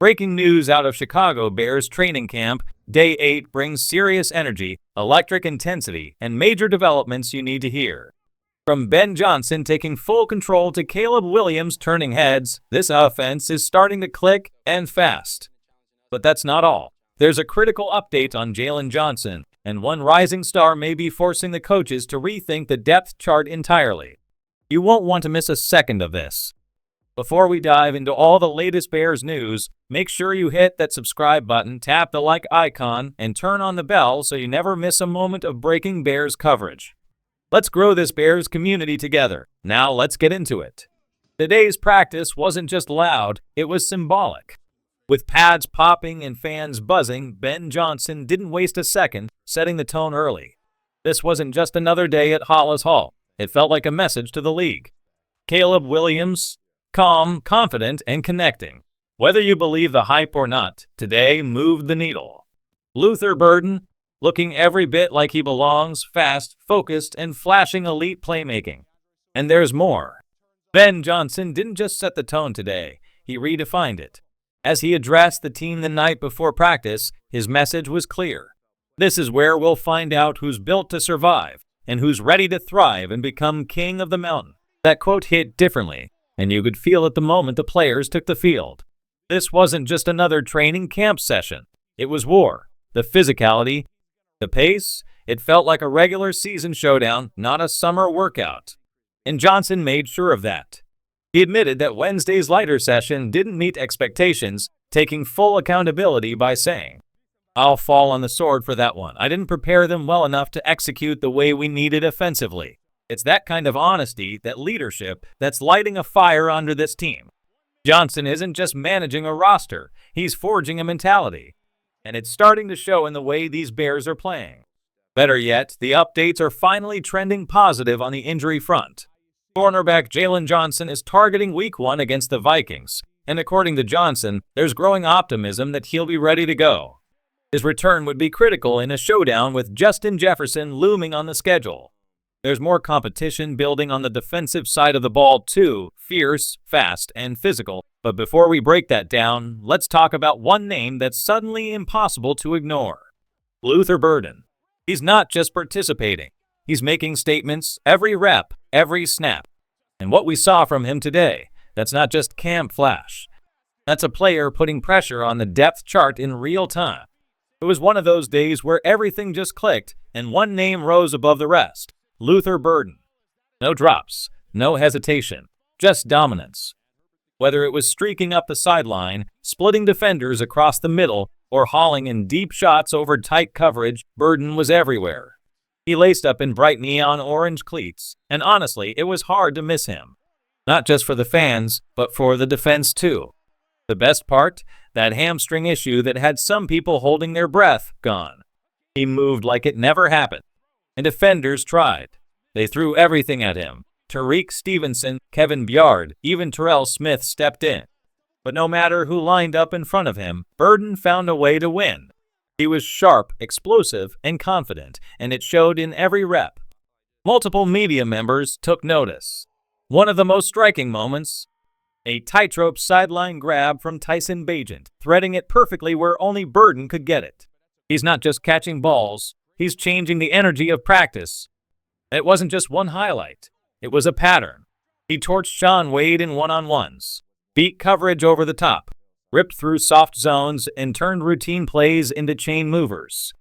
Breaking news out of Chicago Bears training camp. Day 8 brings serious energy, electric intensity, and major developments you need to hear. From Ben Johnson taking full control to Caleb Williams turning heads, this offense is starting to click, and fast. But that's not all. There's a critical update on Jalen Johnson, and one rising star may be forcing the coaches to rethink the depth chart entirely. You won't want to miss a second of this. Before we dive into all the latest Bears news, make sure you hit that subscribe button, tap the like icon, and turn on the bell so you never miss a moment of breaking Bears coverage. Let's grow this Bears community together. Now let's get into it. Today's practice wasn't just loud, it was symbolic. With pads popping and fans buzzing, Ben Johnson didn't waste a second, setting the tone early. This wasn't just another day at Hollis Hall. It felt like a message to the league. Caleb Williams, calm, confident, and connecting. Whether you believe the hype or not, today moved the needle. Luther Burden, looking every bit like he belongs, fast, focused, and flashing elite playmaking. And there's more. Ben Johnson didn't just set the tone today, he redefined it. As he addressed the team the night before practice, his message was clear. This is where we'll find out who's built to survive, and who's ready to thrive and become king of the mountain. That quote hit differently, and you could feel it the moment the players took the field. This wasn't just another training camp session. It was war. The physicality, the pace, it felt like a regular season showdown, not a summer workout. And Johnson made sure of that. He admitted that Wednesday's lighter session didn't meet expectations, taking full accountability by saying, "I'll fall on the sword for that one. I didn't prepare them well enough to execute the way we needed offensively." It's that kind of honesty, that leadership, that's lighting a fire under this team. Johnson isn't just managing a roster, he's forging a mentality. And it's starting to show in the way these Bears are playing. Better yet, the updates are finally trending positive on the injury front. Cornerback Jalen Johnson is targeting Week 1 against the Vikings, and according to Johnson, there's growing optimism that he'll be ready to go. His return would be critical in a showdown with Justin Jefferson looming on the schedule. There's more competition building on the defensive side of the ball too, fierce, fast, and physical. But before we break that down, let's talk about one name that's suddenly impossible to ignore. Luther Burden. He's not just participating. He's making statements every rep, every snap. And what we saw from him today, that's not just camp flash. That's a player putting pressure on the depth chart in real time. It was one of those days where everything just clicked and one name rose above the rest. Luther Burden. No drops, no hesitation, just dominance. Whether it was streaking up the sideline, splitting defenders across the middle, or hauling in deep shots over tight coverage, Burden was everywhere. He laced up in bright neon orange cleats, and honestly, it was hard to miss him. Not just for the fans, but for the defense too. The best part? That hamstring issue that had some people holding their breath, gone. He moved like it never happened. And defenders tried. They threw everything at him. Tariq Stevenson, Kevin Byard, even Terrell Smith stepped in. But no matter who lined up in front of him, Burden found a way to win. He was sharp, explosive, and confident, and it showed in every rep. Multiple media members took notice. One of the most striking moments, a tightrope sideline grab from Tyson Bagent, threading it perfectly where only Burden could get it. He's not just catching balls. He's changing the energy of practice. It wasn't just one highlight. It was a pattern. He torched Shaun Wade in one-on-ones, beat coverage over the top, ripped through soft zones, and turned routine plays into chain movers.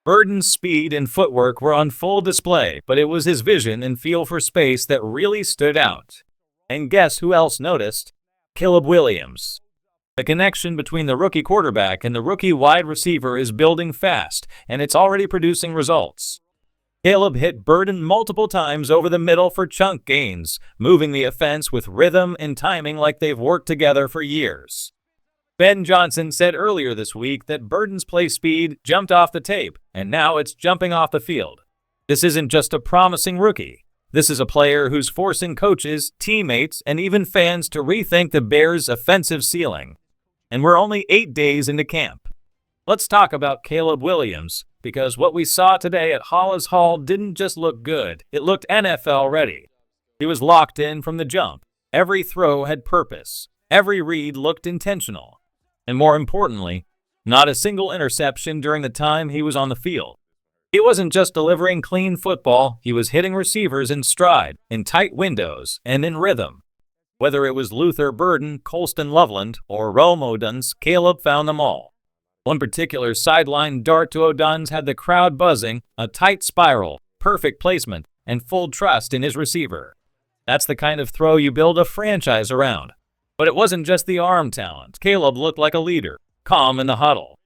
Burden's speed and footwork were on full display, but it was his vision and feel for space that really stood out. And guess who else noticed? Caleb Williams. The connection between the rookie quarterback and the rookie wide receiver is building fast, and it's already producing results. Caleb hit Burden multiple times over the middle for chunk gains, moving the offense with rhythm and timing like they've worked together for years. Ben Johnson said earlier this week that Burden's play speed jumped off the tape, and now it's jumping off the field. This isn't just a promising rookie. This is a player who's forcing coaches, teammates, and even fans to rethink the Bears' offensive ceiling. And we're only 8 days into camp. Let's talk about Caleb Williams, because what we saw today at Hollis Hall didn't just look good, it looked NFL ready. He was locked in from the jump. Every throw had purpose. Every read looked intentional. And more importantly, not a single interception during the time he was on the field. He wasn't just delivering clean football, he was hitting receivers in stride, in tight windows, and in rhythm. Whether it was Luther Burden, Colston Loveland, or Rome O'Duns, Caleb found them all. One particular sideline dart to O'Duns had the crowd buzzing, a tight spiral, perfect placement, and full trust in his receiver. That's the kind of throw you build a franchise around. But it wasn't just the arm talent. Caleb looked like a leader, calm in the huddle,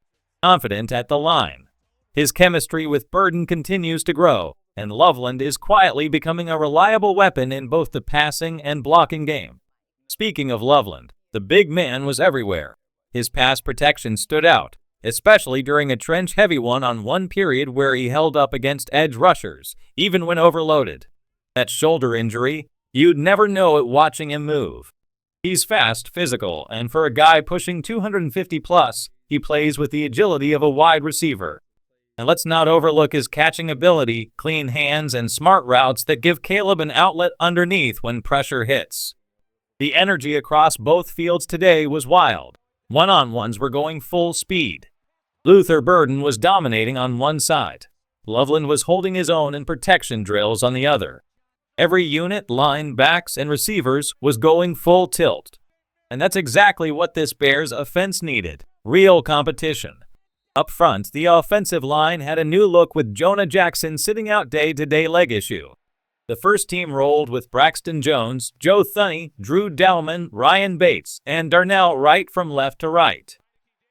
confident at the line. His chemistry with Burden continues to grow, and Loveland is quietly becoming a reliable weapon in both the passing and blocking game. Speaking of Loveland, the big man was everywhere. His pass protection stood out, especially during a trench-heavy one-on-one period where he held up against edge rushers, even when overloaded. That shoulder injury, you'd never know it watching him move. He's fast, physical, and for a guy pushing 250 plus, he plays with the agility of a wide receiver. And let's not overlook his catching ability, clean hands, and smart routes that give Caleb an outlet underneath when pressure hits. The energy across both fields today was wild. One-on-ones were going full speed. Luther Burden was dominating on one side. Loveland was holding his own in protection drills on the other. Every unit, line, backs, and receivers was going full tilt. And that's exactly what this Bears offense needed. Real competition. Up front, the offensive line had a new look with Jonah Jackson sitting out day-to-day leg issue. The first team rolled with Braxton Jones, Joe Thuney, Drew Delman, Ryan Bates, and Darnell Wright from left to right.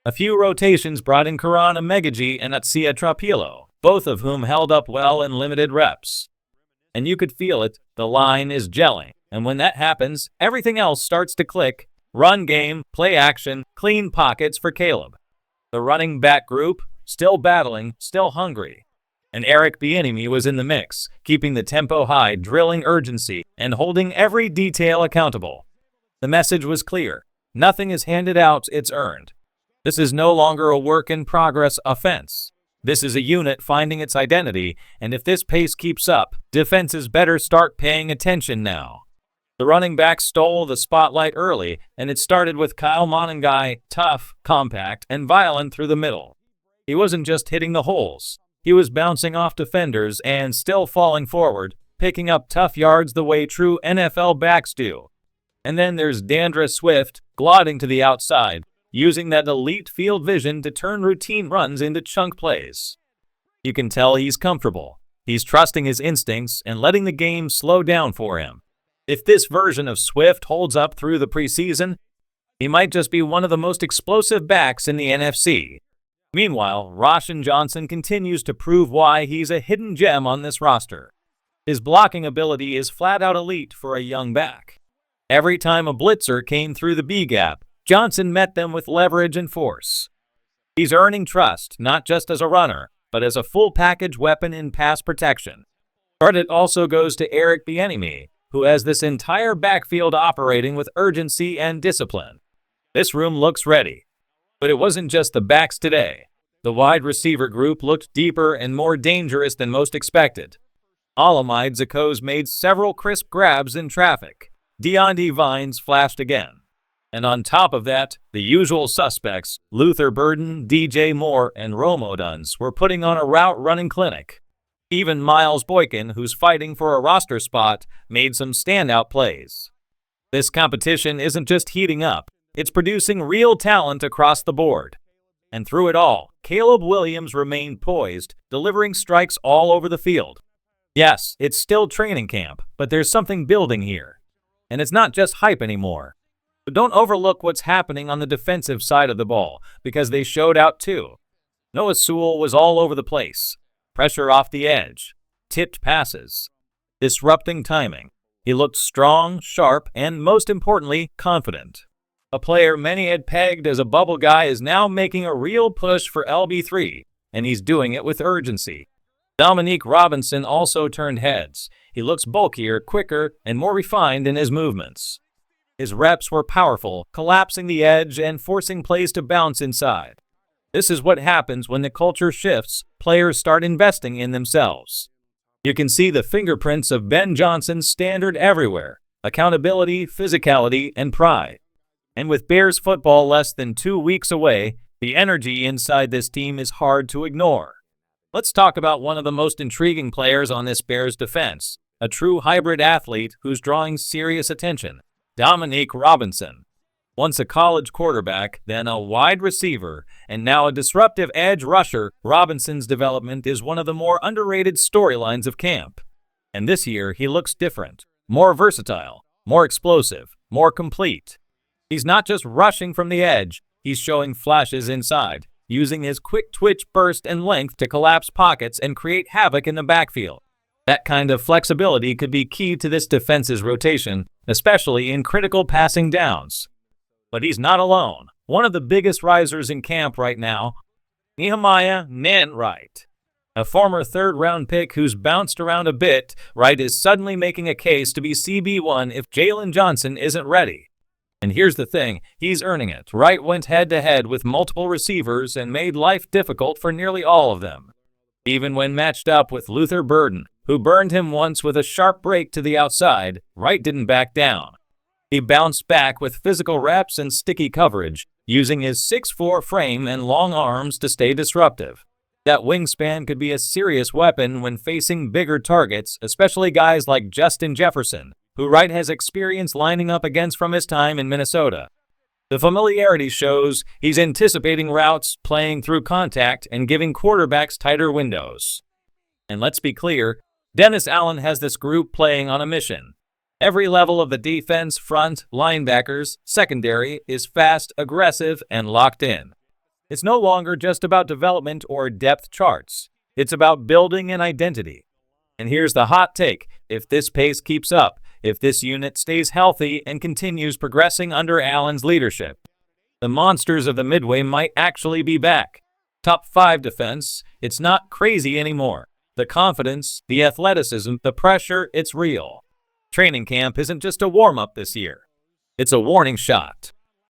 A few rotations brought in Karan Amegaji and Atsia Trapilo, both of whom held up well in limited reps. And you could feel it, the line is gelling, and when that happens, everything else starts to click. Run game, play action, clean pockets for Caleb. The running back group, still battling, still hungry. And Eric Bieniemy was in the mix, keeping the tempo high, drilling urgency, and holding every detail accountable. The message was clear. Nothing is handed out, it's earned. This is no longer a work-in-progress offense. This is a unit finding its identity, and if this pace keeps up, defenses better start paying attention now. The running back stole the spotlight early, and it started with Kyle Monangai, tough, compact, and violent through the middle. He wasn't just hitting the holes. He was bouncing off defenders and still falling forward, picking up tough yards the way true NFL backs do. And then there's Dandre Swift, gliding to the outside, using that elite field vision to turn routine runs into chunk plays. You can tell he's comfortable. He's trusting his instincts and letting the game slow down for him. If this version of Swift holds up through the preseason, he might just be one of the most explosive backs in the NFC. Meanwhile, Roshan Johnson continues to prove why he's a hidden gem on this roster. His blocking ability is flat-out elite for a young back. Every time a blitzer came through the B-gap, Johnson met them with leverage and force. He's earning trust, not just as a runner, but as a full-package weapon in pass protection. Credit also goes to Eric Bieniemy, who has this entire backfield operating with urgency and discipline. This room looks ready. But it wasn't just the backs today. The wide receiver group looked deeper and more dangerous than most expected. Alamide Zakos made several crisp grabs in traffic. DeAndre Vines flashed again. And on top of that, the usual suspects, Luther Burden, DJ Moore, and Rome O'Duns, were putting on a route-running clinic. Even Miles Boykin, who's fighting for a roster spot, made some standout plays. This competition isn't just heating up, it's producing real talent across the board. And through it all, Caleb Williams remained poised, delivering strikes all over the field. Yes, it's still training camp, but there's something building here. And it's not just hype anymore. But don't overlook what's happening on the defensive side of the ball, because they showed out too. Noah Sewell was all over the place. Pressure off the edge, tipped passes, disrupting timing. He looked strong, sharp, and most importantly, confident. A player many had pegged as a bubble guy is now making a real push for LB3, and he's doing it with urgency. Dominique Robinson also turned heads. He looks bulkier, quicker, and more refined in his movements. His reps were powerful, collapsing the edge and forcing plays to bounce inside. This is what happens when the culture shifts, players start investing in themselves. You can see the fingerprints of Ben Johnson's standard everywhere: accountability, physicality, and pride. And with Bears football less than 2 weeks away, the energy inside this team is hard to ignore. Let's talk about one of the most intriguing players on this Bears defense, a true hybrid athlete who's drawing serious attention, Dominique Robinson. Once a college quarterback, then a wide receiver, and now a disruptive edge rusher, Robinson's development is one of the more underrated storylines of camp. And this year, he looks different, more versatile, more explosive, more complete. He's not just rushing from the edge, he's showing flashes inside, using his quick twitch burst and length to collapse pockets and create havoc in the backfield. That kind of flexibility could be key to this defense's rotation, especially in critical passing downs. But he's not alone. One of the biggest risers in camp right now, Nehemiah Wright. A former third-round pick who's bounced around a bit, Wright is suddenly making a case to be CB1 if Jalen Johnson isn't ready. And here's the thing, he's earning it. Wright went head-to-head with multiple receivers and made life difficult for nearly all of them. Even when matched up with Luther Burden, who burned him once with a sharp break to the outside, Wright didn't back down. He bounced back with physical reps and sticky coverage, using his 6'4" frame and long arms to stay disruptive. That wingspan could be a serious weapon when facing bigger targets, especially guys like Justin Jefferson, who Wright has experience lining up against from his time in Minnesota. The familiarity shows he's anticipating routes, playing through contact, and giving quarterbacks tighter windows. And let's be clear, Dennis Allen has this group playing on a mission. Every level of the defense, front, linebackers, secondary, is fast, aggressive, and locked in. It's no longer just about development or depth charts. It's about building an identity. And here's the hot take. If this pace keeps up, if this unit stays healthy and continues progressing under Allen's leadership, the monsters of the Midway might actually be back. Top 5 defense, it's not crazy anymore. The confidence, the athleticism, the pressure, it's real. Training camp isn't just a warm-up this year. It's a warning shot.